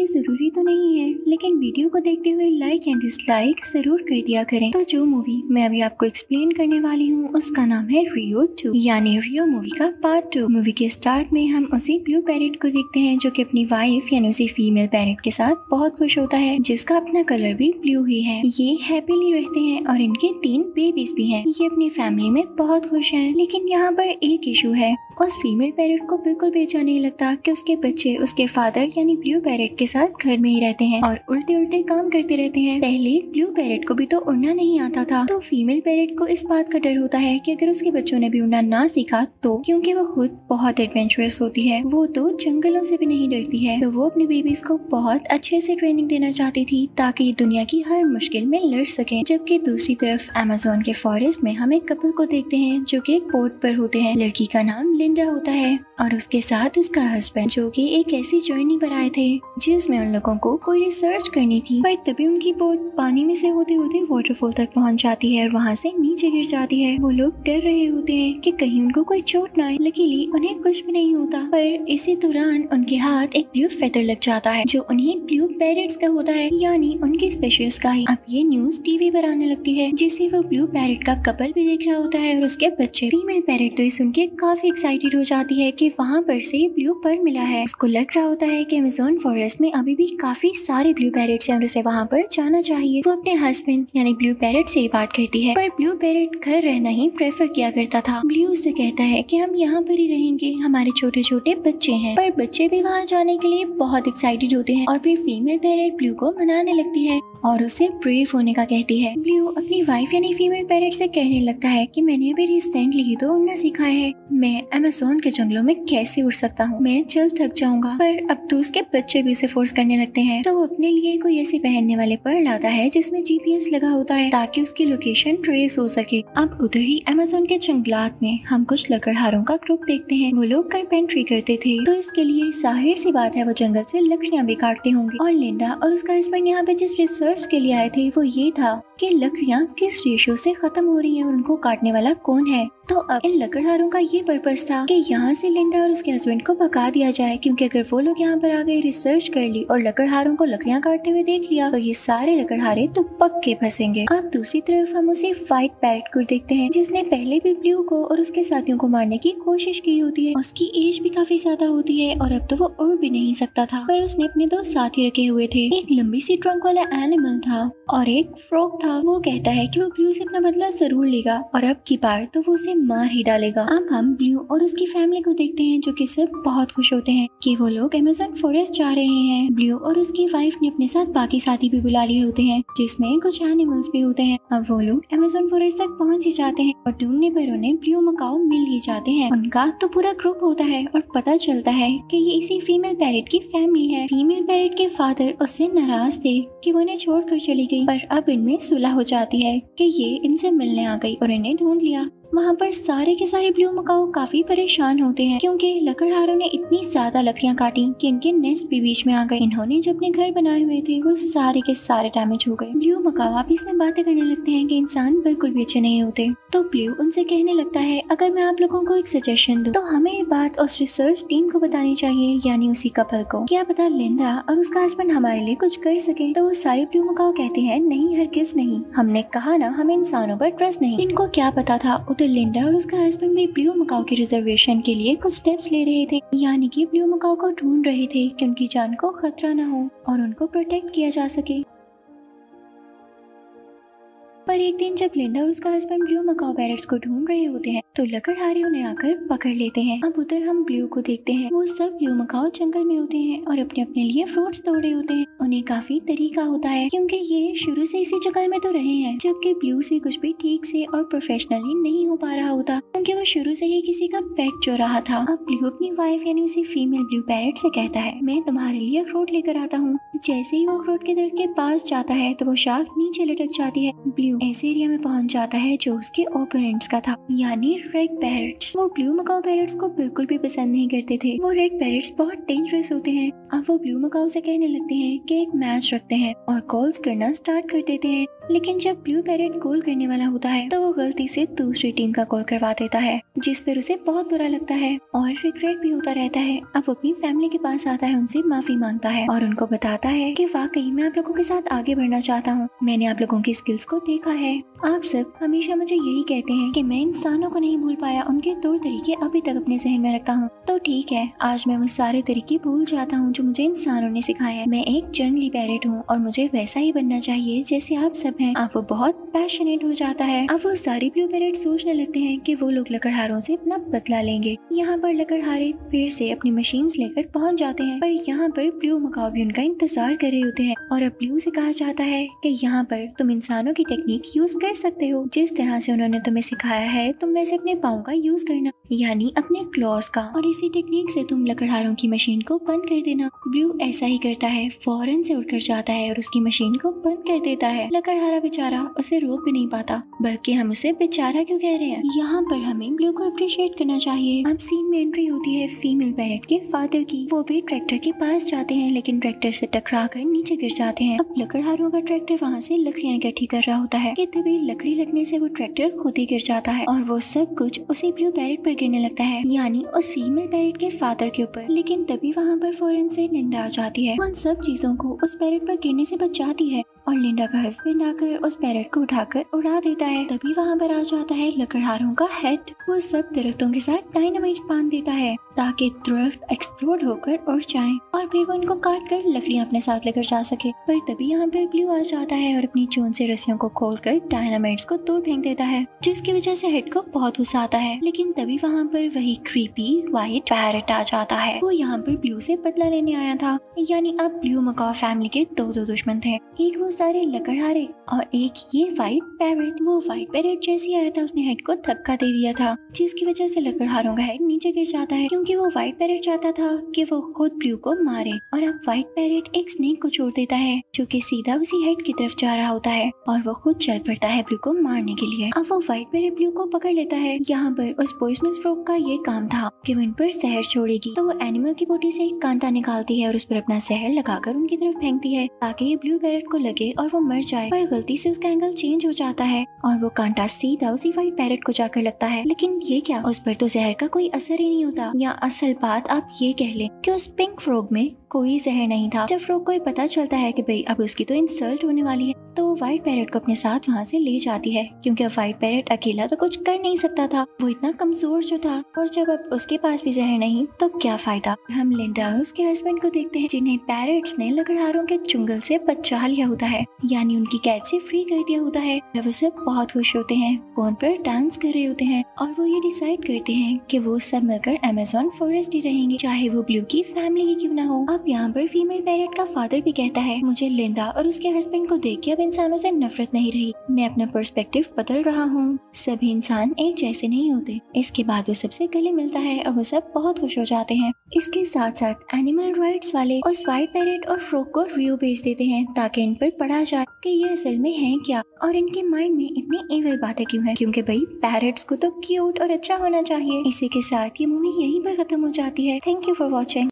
ये जरूरी तो नहीं है, लेकिन वीडियो को देखते हुए लाइक एंड डिसलाइक जरूर कर दिया करें। तो जो मूवी मैं अभी आपको एक्सप्लेन करने वाली हूँ उसका नाम है रियो 2 यानी रियो मूवी का पार्ट 2। मूवी के स्टार्ट में हम उसी ब्लू पैरेट को देखते हैं जो कि अपनी वाइफ यानी उसी फीमेल पैरेट के साथ बहुत खुश होता है, जिसका अपना कलर भी ब्लू ही है। ये हैप्पीली रहते हैं और इनके 3 बेबीज भी हैं। ये अपनी फैमिली में बहुत खुश हैं, लेकिन यहाँ पर एक इशू है। उस फीमेल पैरेट को बिल्कुल भी अच्छा नहीं लगता कि उसके बच्चे उसके फादर यानी ब्लू पैरेट के साथ घर में ही रहते हैं और उल्टे उल्टे काम करते रहते हैं। पहले ब्लू पैरेट को भी तो उड़ना नहीं आता था, तो फीमेल पैरेट को इस बात का डर होता है कि अगर उसके बच्चों ने भी उड़ना ना सीखा तो, क्योंकि वो खुद बहुत एडवेंचरस होती है, वो तो जंगलों से भी नहीं डरती है, तो वो अपने बेबीज को बहुत अच्छे से ट्रेनिंग देना चाहती थी ताकि दुनिया की हर मुश्किल में लड़ सके। जबकि दूसरी तरफ अमेज़न के फॉरेस्ट में हम एक कपल को देखते हैं जो कि एक बोट पर होते हैं। लड़की का नाम लिंडा होता है और उसके साथ उसका हस्बैंड, जो कि एक ऐसी जर्नी पर आए थे जिसमें उन लोगों को कोई रिसर्च करनी थी। पर तभी उनकी बोट पानी में से होते होते वाटरफॉल तक पहुंच जाती है और वहां से नीचे गिर जाती है। वो लोग डर रहे होते हैं कि कहीं उनको कोई चोट ना आए। लकीली उन्हें कुछ भी नहीं होता, पर इसी दौरान उनके हाथ एक ब्लू फेदर लग जाता है जो उन्हीं ब्लू पैरेट्स का होता है, यानी उनके स्पेशियस का ही। अब ये न्यूज टीवी पर आने लगती है, जिसे वो ब्लू पैरेट का कपल भी देख रहा होता है और उसके बच्चे। फीमेल पैरेट तो ये सुन के काफी एक्साइटेड हो जाती है कि वहाँ पर से ब्लू पर्ल मिला है। उसको लग रहा होता है कि अमेज़न फॉरेस्ट में अभी भी काफी सारे ब्लू पैरेट्स हैं और उसे वहाँ पर जाना चाहिए। वो अपने हस्बैंड यानी ब्लू पैरेट से बात करती है, पर ब्लू पैरेट घर रहना ही प्रेफर किया करता था। ब्लू उससे कहता है कि हम यहाँ पर ही रहेंगे, हमारे छोटे छोटे बच्चे हैं। पर बच्चे भी वहाँ जाने के लिए बहुत एक्साइटेड होते हैं और फिर फीमेल पैरेट ब्लू को मनाने लगती है और उसे ब्रेव होने का कहती है। ब्लू अपनी वाइफ यानी फीमेल पैरेट से कहने लगता है कि मैंने अभी रिसेंटली ही तो उड़ना सीखा है, मैं अमेज़न के जंगलों में कैसे उड़ सकता हूँ, मैं जल्द थक जाऊंगा। पर अब तो उसके बच्चे भी उसे फोर्स करने लगते हैं, तो वो अपने लिए कोई ऐसे पहनने वाले पर्ल लाता है जिसमें जीपीएस लगा होता है ताकि उसकी लोकेशन ट्रेस हो सके। अब उधर ही अमेज़न के जंगलात में हम कुछ लकड़हारों का ग्रुप देखते हैं। वो लोग कारपेंट्री करते थे, तो इसके लिए जाहिर सी बात है वो जंगल से लकड़ियां भी काटते होंगे। और लिंडा और उसका हस्बैंड यहाँ पे जिस रिसर्च के लिए आए थे वो ये था कि लकड़ियां किस रेशियो से खत्म हो रही हैं और उनको काटने वाला कौन है। तो अब इन लकड़हारों का ये पर्पस था कि यहाँ से लिंडा और उसके हस्बैंड को भगा दिया जाए, क्योंकि अगर वो लोग यहाँ पर आ गए, रिसर्च कर ली और लकड़हारों को लकड़ियां काटते हुए देख लिया तो ये सारे लकड़हारे तो पक्के फंसेंगे। अब दूसरी तरफ हम उसे फाइट पैरेट को देखते हैं जिसने पहले भी ब्लू को और उसके साथियों को मारने की कोशिश की होती है। उसकी एज भी काफी ज्यादा होती है और अब तो वो उड़ भी नहीं सकता था, पर उसने अपने 2 साथी रखे हुए थे। एक लंबी सी ट्रंक वाला एनिमल था और एक फ्रॉग था। वो कहता है कि वो ब्लू से अपना बदला जरूर लेगा और अब की बार तो वो उसे मार ही डालेगा। अब हम ब्लू और उसकी फैमिली को देखते हैं जो कि सब बहुत खुश होते हैं कि वो लोग अमेज़न फॉरेस्ट जा रहे हैं। ब्लू और उसकी वाइफ ने अपने साथ बाकी साथी भी बुला लिए होते हैं जिसमें कुछ एनिमल्स भी होते हैं। अब वो लोग अमेज़न फॉरेस्ट तक पहुंच ही जाते हैं और ढूंढने पर उन्हें ब्लू मकाओ मिल ही जाते हैं। उनका तो पूरा ग्रुप होता है और पता चलता है कि ये इसी फीमेल पैरेट की फैमिली है। फीमेल पैरेट के फादर उससे नाराज थे कि वो उन्हें छोड़कर चली गई, पर अब इनमें सुलह हो जाती है कि ये इनसे मिलने आ गई और इन्हें ढूंढ लिया। वहाँ पर सारे के सारे ब्लू मकाओ काफी परेशान होते हैं क्योंकि लकड़हारों ने इतनी ज्यादा लकड़ियां काटी कि इनके नेस्ट भी बीच में आ गए। इन्होंने जो अपने घर बनाए हुए थे वो सारे के सारे डैमेज हो गए। ब्लू मकाओ आपस में बातें करने लगते हैं कि इंसान बिल्कुल भी अच्छे नहीं होते। तो ब्लू उनसे कहने लगता है अगर मैं आप लोगों को एक सजेशन दूं तो हमें ये बात उस रिसर्च टीम को बतानी चाहिए, यानी उसी कपल को। क्या पता लिंडा और उसका हस्बैंड हमारे लिए कुछ कर सके। तो वो सारे ब्लू मकाओ कहते हैं नहीं, हरगिज नहीं, हमने कहा ना हमें इंसानों पर ट्रस्ट नहीं। इनको क्या पता था उधर लिंडा और उसका हस्बैंड भी ब्लू मकाओ की रिजर्वेशन के लिए कुछ स्टेप्स ले रहे थे, यानी कि ब्लू मकाओ को ढूंढ रहे थे कि उनकी जान को खतरा न हो और उनको प्रोटेक्ट किया जा सके। पर एक दिन जब लिंडा और उसका हस्बैंड ब्लू मकाओ पैरेट्स को ढूंढ रहे होते हैं तो लकड़हारे उन्हें आकर पकड़ लेते हैं। अब उधर हम ब्लू को देखते हैं, वो सब ब्लू मकाओ जंगल में होते हैं और अपने अपने लिए फ्रूट्स तोड़ रहे होते हैं। उन्हें काफी तरीका होता है क्योंकि ये शुरू से इसी जंगल में तो रहे हैं, जबकि ब्लू से कुछ भी ठीक से और प्रोफेशनली नहीं हो पा रहा होता क्योंकि वो शुरू से ही किसी का पेट जो रहा था। अब ब्लू अपनी वाइफ यानी उसी फीमेल ब्लू पैरेट से कहता है मैं तुम्हारे लिए अखरोट लेकर आता हूँ। जैसे ही वो अखरोट के दरख्त के पास जाता है तो वो शाख नीचे लटक जाती है। ब्लू ऐसे एरिया में पहुंच जाता है जो उसके ओपोनेंट्स का था, यानी रेड पैरेट्स। वो ब्लू मकाओ पैरेट्स को बिल्कुल भी पसंद नहीं करते थे। वो रेड पैरेट्स बहुत डेंजरस होते हैं। अब वो ब्लू मकाओ से कहने लगते हैं कि एक मैच रखते हैं और कॉल्स करना स्टार्ट कर देते हैं। लेकिन जब ब्लू पैरेट कॉल करने वाला होता है तो वो गलती से दूसरी टीम का कॉल करवा देता है, जिस पर उसे बहुत बुरा लगता है और रिग्रेट भी होता रहता है। अब वो अपनी फैमिली के पास आता है, उनसे माफी मांगता है और उनको बताता है कि वाकई मैं आप लोगों के साथ आगे बढ़ना चाहता हूँ। मैंने आप लोगों की स्किल्स को देखा है। आप सब हमेशा मुझे यही कहते हैं कि मैं इंसानों को नहीं भूल पाया, उनके तौर तरीके अभी तक अपने जहन में रखता हूँ। तो ठीक है, आज मैं वो सारे तरीके भूल जाता हूँ जो मुझे इंसानों ने सिखाए हैं। मैं एक जंगली पैरेट हूँ और मुझे वैसा ही बनना चाहिए जैसे आप सब हैं। अब वो बहुत पैशनेट हो जाता है। अब वो सारे ब्लू पैरेट सोचने लगते हैं कि वो लोग लकड़हारों से अपना बदला लेंगे। यहाँ पर लकड़हारे फिर से अपनी मशीन्स लेकर पहुँच जाते हैं, पर यहाँ पर ब्लू मकाओ भी उनका इंतजार कर रहे होते हैं और अब ब्लू से कहा जाता है कि यहाँ पर तुम इंसानों की टेक्निक यूज कर सकते हो। जिस तरह से उन्होंने तुम्हें सिखाया है तुम वैसे अपने पाँव का यूज करना, यानी अपने क्लॉज का, और इसी टेक्निक से तुम लकड़हारों की मशीन को बंद कर देना। ब्लू ऐसा ही करता है, फौरन से उड़कर जाता है और उसकी मशीन को बंद कर देता है। लकड़हारा बेचारा उसे रोक भी नहीं पाता, बल्कि हम उसे बेचारा क्यों कह रहे हैं। यहाँ पर हमें ब्लू को अप्रिशिएट करना चाहिए। अब सीन में एंट्री होती है फीमेल पैरेट के फादर की। वो भी ट्रैक्टर के पास जाते हैं, लेकिन ट्रैक्टर से टकरा कर नीचे गिर जाते हैं। अब लकड़हारों का ट्रैक्टर वहाँ से लकड़ियाँ इकट्ठी कर रहा होता है कि तभी लकड़ी लगने से वो ट्रैक्टर खुद ही गिर जाता है और वो सब कुछ उसी ब्लू पैरेट पर गिरने लगता है, यानी उस फीमेल पैरेट के फादर के ऊपर। लेकिन तभी वहाँ पर फौरन से लिंडा आ जाती है, उन सब चीजों को उस पैरेट पर गिरने से बचाती है और लिंडा का हस्बैंड आकर उस पैरेट को उठाकर उड़ा देता है। तभी वहाँ पर आ जाता है लकड़हारों का हेड। वो सब दरख्तों के साथ डायनामाइट बांध देता है ताकि दरख्त एक्सप्लोड होकर उड़ जाएं और फिर वो उनको काट कर लकड़ियाँ अपने साथ लेकर जा सके। पर तभी यहाँ पर ब्लू आ जाता है और अपनी चून से रस्सियों को खोलकर डायनामाइट्स को दूर फेंक देता है, जिसकी वजह से हेड को बहुत गुस्सा आता है। लेकिन तभी वहाँ पर वही क्रीपी व्हाइट पैरेट आ जाता है। वो यहाँ पर ब्लू से बदला लेने आया था, यानी अब ब्लू मकाओ फैमिली के दो दुश्मन थे, एक वो सारे लकड़हारे और एक ये व्हाइट पैरेट। वो व्हाइट पैरेट जैसे ही आया था उसने हेड को धक्का दे दिया था, जिसकी वजह से लकड़हारों का हेड नीचे गिर जाता है, क्योंकि वो व्हाइट पैरेट चाहता था कि वो खुद ब्लू को मारे। और अब व्हाइट पैरेट एक स्नेक को छोड़ देता है जो कि सीधा उसी हेड की तरफ जा रहा होता है और वो खुद चल पड़ता है ब्लू को मारने के लिए। अब वो व्हाइट पैरेट ब्लू को पकड़ लेता है। यहाँ पर उस पॉइजनस फ्रॉग का ये काम था कि वो इन पर जहर छोड़ेगी, तो वो एनिमल की बॉडी से एक कांटा निकालती है और उस पर अपना जहर लगाकर उनकी तरफ फेंकती है ताकि ये ब्लू पैरेट को लगे और वो मर जाए। पर गलती से उसका एंगल चेंज हो जाता है और वो कांटा सीधा उसी व्हाइट पैरेट को जाकर लगता है। लेकिन ये क्या, उस पर तो जहर का कोई असर ही नहीं होता। या असल बात आप ये कह लें कि उस पिंक फ्रॉग में कोई जहर नहीं था। जब फ्रॉग को ये पता चलता है कि भाई अब उसकी तो इंसल्ट होने वाली है, तो वो व्हाइट पैरेट को अपने साथ वहाँ से ले जाती है, क्योंकि अब व्हाइट पैरेट अकेला तो कुछ कर नहीं सकता था, वो इतना कमजोर जो था। और जब अब उसके पास भी जहर नहीं तो क्या फायदा। हम लिंडा और उसके हस्बैंड को देखते हैं जिन्हें पैरेट्स ने लकड़हारों के जंगल से बचा लिया होता है, यानी उनकी कैद से फ्री कर दिया होता है। वो सब बहुत खुश होते हैं, फोन पर डांस कर रहे होते हैं और वो ये डिसाइड करते हैं कि वो सब मिलकर अमेज़न फॉरेस्ट ही रहेंगे, चाहे वो ब्लू की फैमिली ही क्यों ना हो। अब यहाँ पर फीमेल पैरेट का फादर भी कहता है मुझे लिंडा और उसके हस्बैंड को देख के अब इंसानों से नफरत नहीं रही, मैं अपना पर्सपेक्टिव बदल रहा हूँ, सभी इंसान एक जैसे नहीं होते। इसके बाद वो सबसे गले मिलता है और वो सब बहुत खुश हो जाते हैं। इसके साथ साथ एनिमल राइट्स वाले उस व्हाइट पैरेट और फ्रॉग को रियो भेज देते हैं ताकि इन पर पढ़ा जाए कि ये असल में है क्या और इनके माइंड में इतनी इविल बातें क्यों हैं, क्योंकि भाई पैरेट्स को तो क्यूट और अच्छा होना चाहिए। इसी के साथ ये मूवी यहीं पर खत्म हो जाती है। Thank you for watching.